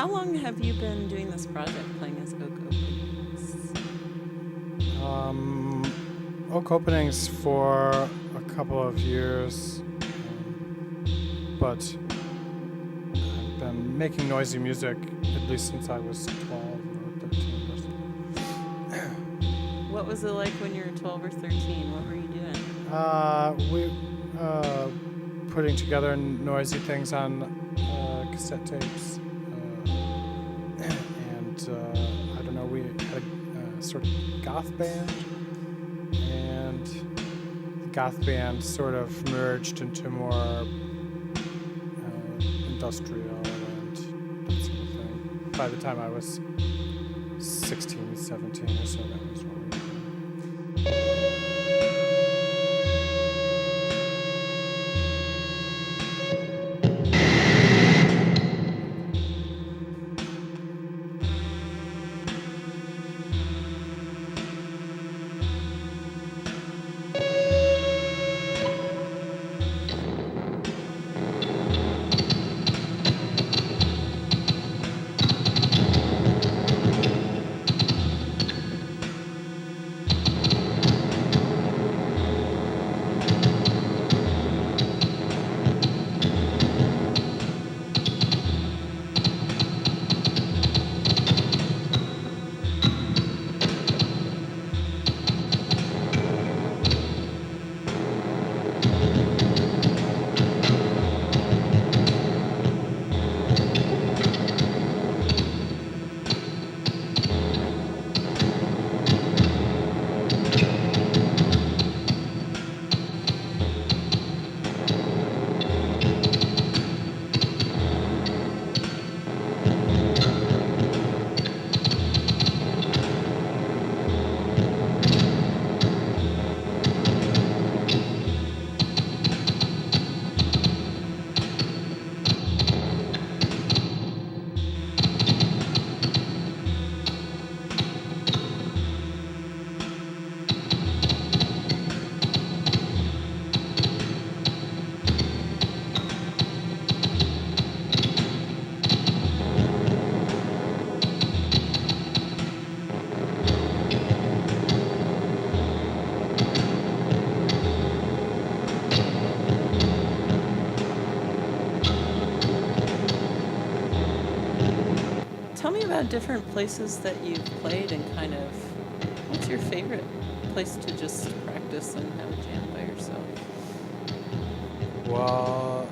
how long have you been doing this project, playing as Oak Openings? Oak Openings for a couple of years, but I've been making noisy music at least since I was 12 or 13 or something. What was it like when you were 12 or 13? What were you doing? We putting together noisy things on cassette tapes, and I don't know. We had a sort of goth band, and the goth band sort of merged into more industrial and that sort of thing. By the time I was 16, 17 or so, that was what we were doing. Tell me about different places that you've played and kind of what's your favorite place to just practice and have a jam by yourself? Well,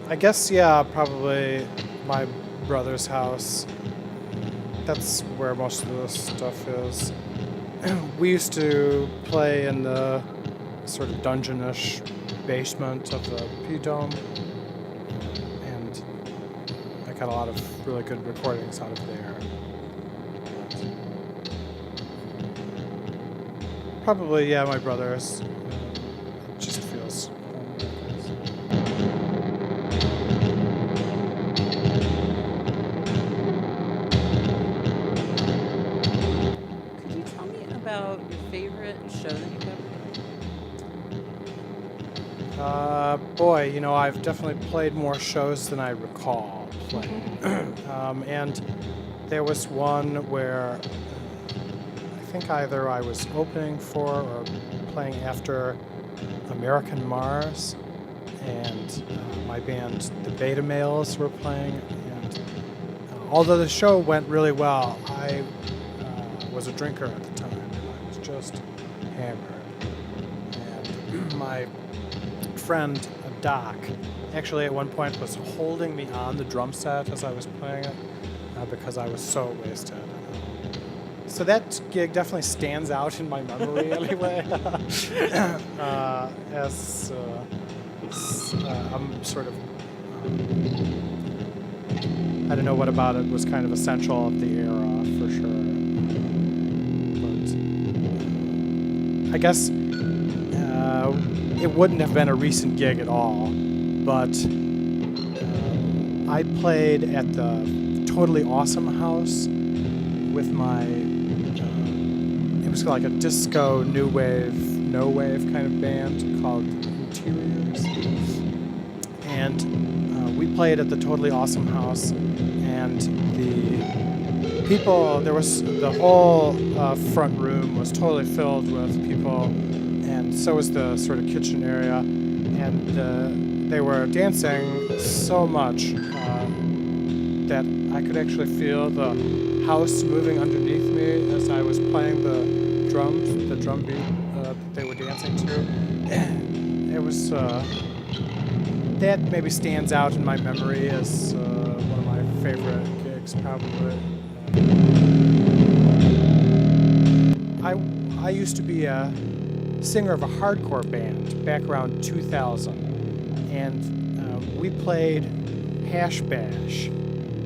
I guess, probably my brother's house. That's where most of the stuff is. We used to play in the sort of dungeonish basement of the P-Dome, and I got a lot of really good recordings out of there. Probably, my brother's. It just feels Could you tell me about your favorite show that you've ever boy, I've definitely played more shows than I recall playing. And there was one where I think either I was opening for or playing after American Mars, and my band, the Beta Males, were playing. And although the show went really well, I was a drinker at the time, and I was just hammered. And my friend, Doc, actually at one point was holding me on the drum set as I was playing it because I was so wasted. So that gig definitely stands out in my memory anyway. As I'm sort of, I don't know what about it was kind of essential of the era for sure. But I guess it wouldn't have been a recent gig at all, but I played at the Totally Awesome House with my, it was like a disco, new wave, no wave kind of band called Interiors. And we played at the Totally Awesome House, and the people, there was the whole front room was totally filled with people, and so was the sort of kitchen area, and they were dancing so much that I could actually feel the house moving underneath me as I was playing the drums, the drum beat that they were dancing to. It was, that maybe stands out in my memory as one of my favorite gigs, probably. I used to be a singer of a hardcore band back around 2000, and we played Hash Bash.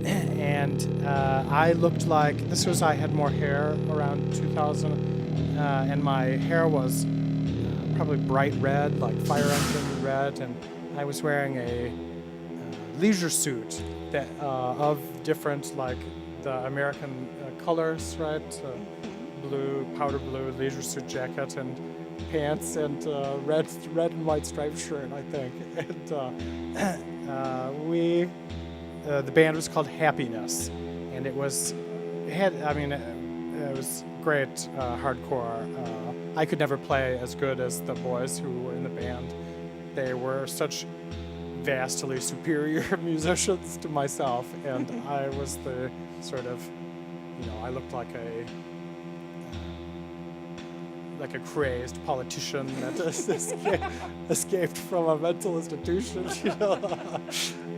And I looked like, I had more hair around 2000, and my hair was probably bright red, like fire engine red, and I was wearing a leisure suit that of different, like the American colors, right? Blue, powder blue leisure suit jacket and pants, and red and white striped shirt, I think. And the band was called Happiness, and it was great hardcore. I could never play as good as the boys who were in the band. They were such vastly superior musicians to myself, and I was the sort of, I looked like a crazy politician that escaped from a mental institution,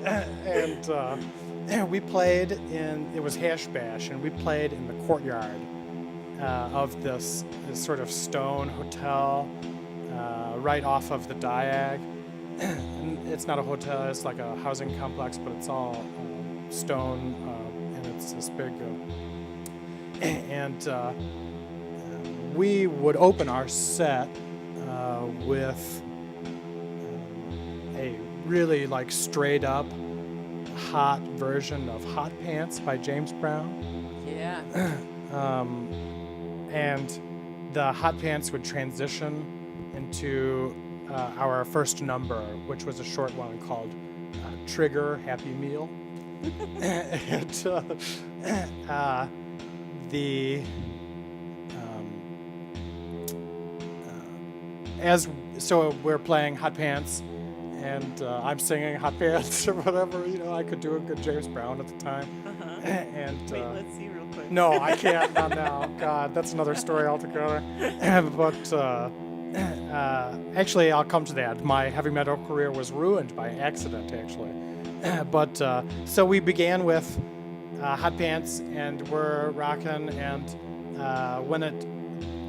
And we played it was Hash Bash, and we played in the courtyard of this sort of stone hotel right off of the Diag. And it's not a hotel, it's like a housing complex, but it's all stone, and it's this big, we would open our set with a really like straight up hot version of Hot Pants by James Brown. Yeah. And the Hot Pants would transition into our first number, which was a short one called Trigger Happy Meal. And so we're playing Hot Pants, and I'm singing Hot Pants or whatever. I could do a good James Brown at the time. Uh-huh. And wait, let's see real quick. No, I can't. Not now. God, that's another story altogether. But actually, I'll come to that. My heavy metal career was ruined by accident, actually. But so we began with Hot Pants, and we're rocking, and when it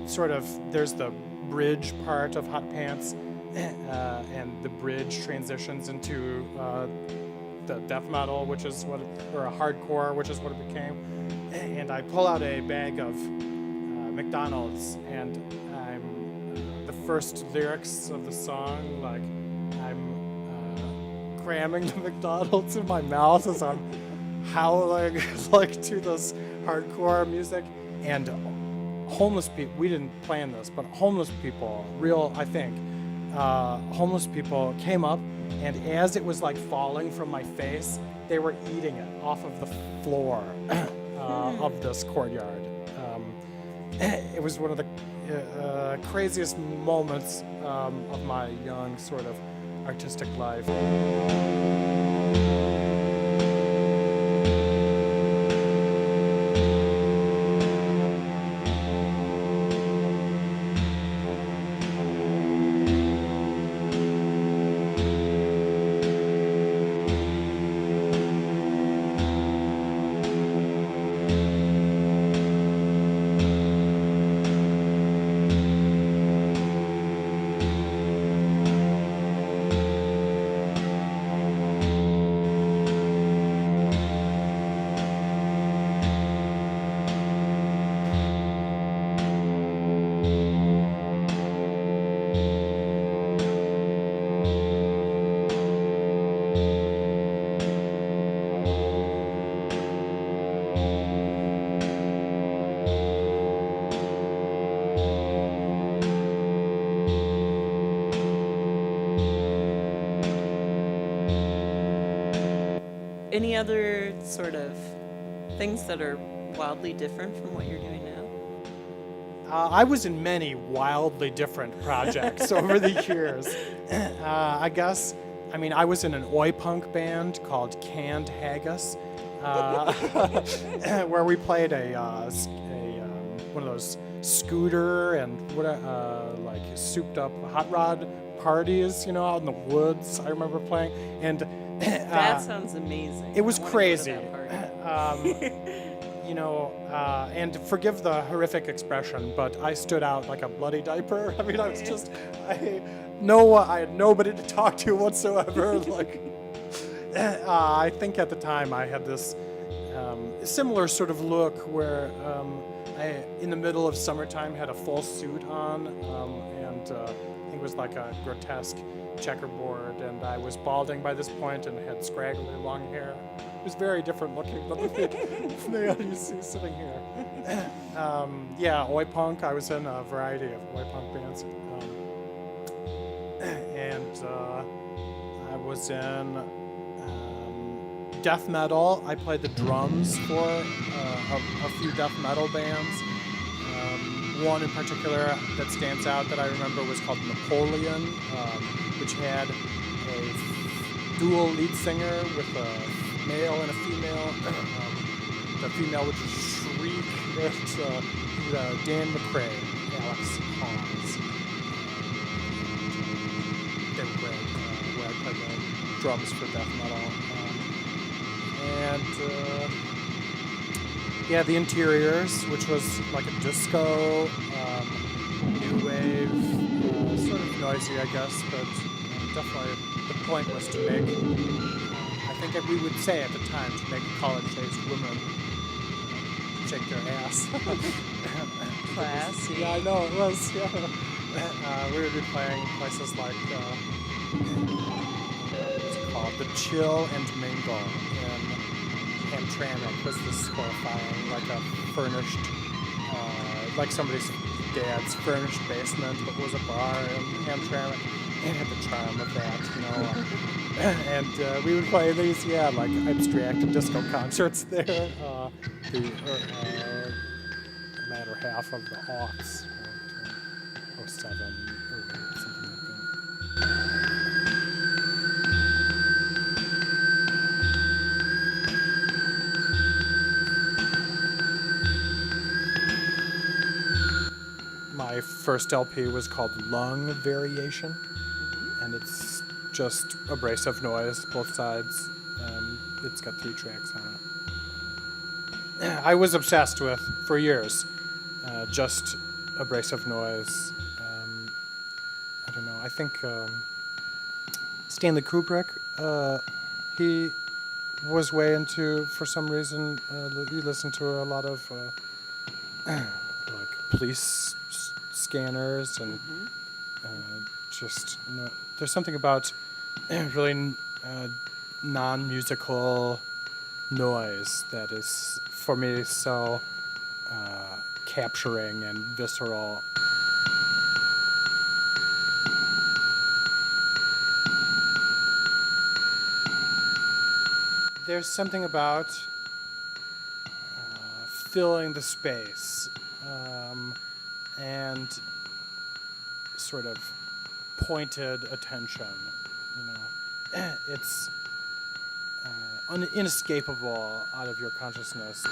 sort of, there's the bridge part of Hot Pants, and the bridge transitions into the death metal, which is or a hardcore, which is what it became. And I pull out a bag of McDonald's, and I'm the first lyrics of the song, like I'm cramming the McDonald's in my mouth as I'm howling like to this hardcore music. And homeless people, we didn't plan this, but homeless people, homeless people came up, and as it was like falling from my face, they were eating it off of the floor of this courtyard. It was one of the craziest moments of my young sort of artistic life. Any other sort of things that are wildly different from what you're doing now? I was in many wildly different projects over the years. I guess, I mean, I was in an oi punk band called Canned Haggis, where we played one of those scooter and like souped up hot rod parties, out in the woods. I remember playing, and that sounds amazing. It was I wanna crazy. go to that party. And forgive the horrific expression, but I stood out like a bloody diaper. I mean, I had nobody to talk to whatsoever. I think at the time I had this similar sort of look where I, in the middle of summertime, had a full suit on, and it was like a grotesque checkerboard, and I was balding by this point and had scraggly long hair. It was very different looking than the other you see sitting here. Oi punk. I was in a variety of oi punk bands, and I was in death metal. I played the drums for a few death metal bands. One in particular that stands out that I remember was called Napoleon, which had a dual lead singer with a male and a female. The female would just shriek at Dan McRae, Alex Hawes. They were great, where I played the drums for death metal. The Interiors, which was like a disco, new wave, sort of noisy, I guess, but definitely the point was to make, I think that we would say at the time, to make college-aged women shake their ass. Classy. Yeah, I know, it was, yeah. We would be playing places like, what's it called? The Chill and Mingle in Hamtramck was this horrifying, like a furnished, like somebody's dad's furnished basement, but was a bar in Hamtramck. It had the charm of that, and we would play these, like abstract disco concerts there. The latter half of the aughts, 07, 08, something like that. My first LP was called Lung Variation, and it's just abrasive noise, both sides. It's got 3 tracks on it. I was obsessed with, for years, just abrasive noise. I don't know, I think Stanley Kubrick, he was way into, for some reason, he listened to a lot of like police scanners and there's something about really non-musical noise that is for me so capturing and visceral. There's something about filling the space and sort of pointed attention, it's inescapable out of your consciousness.